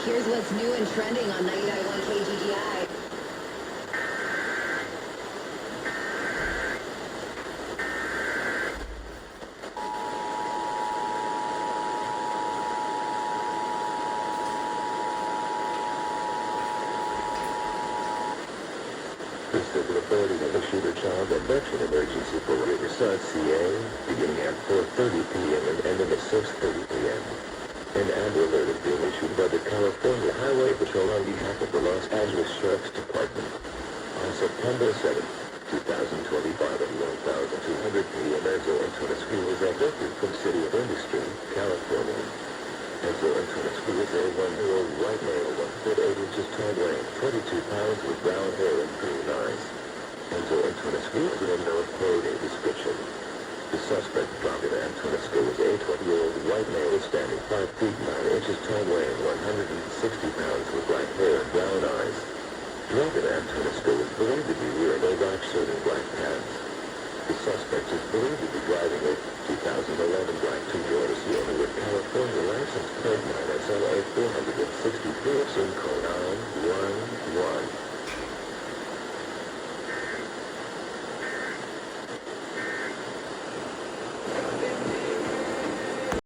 Here's what's new and trending on 99.1 KGGI. Civil authorities have issued a child abduction emergency for Riverside CAE, beginning at 4:30 p.m. and ending at 6:30 p.m. An Amber Alert is being issued by the California Highway Patrol on behalf of the Los Angeles Sheriff's Department. On September 7, 2025 at 1,200 p.m. ENZO ANTONESCU was abducted from City of Industry, California. ENZO ANTONESCU is a 1-year-old white male, 1 foot 8 inches tall, weighing 22 pounds with brown hair and green eyes. ENZO ANTONESCU is an unknown clothing description. The suspect, DRAGAN ANTONESCO, is a 20-year-old white male standing 5 feet 9 inches tall, weighing 160 pounds with black hair and brown eyes. DRAGAN ANTONESCO is believed to be wearing a black shirt and black pants. The suspect is believed to be driving a 2011 black Toyota Sienna with California license plate minus LA 463 SIM code 911.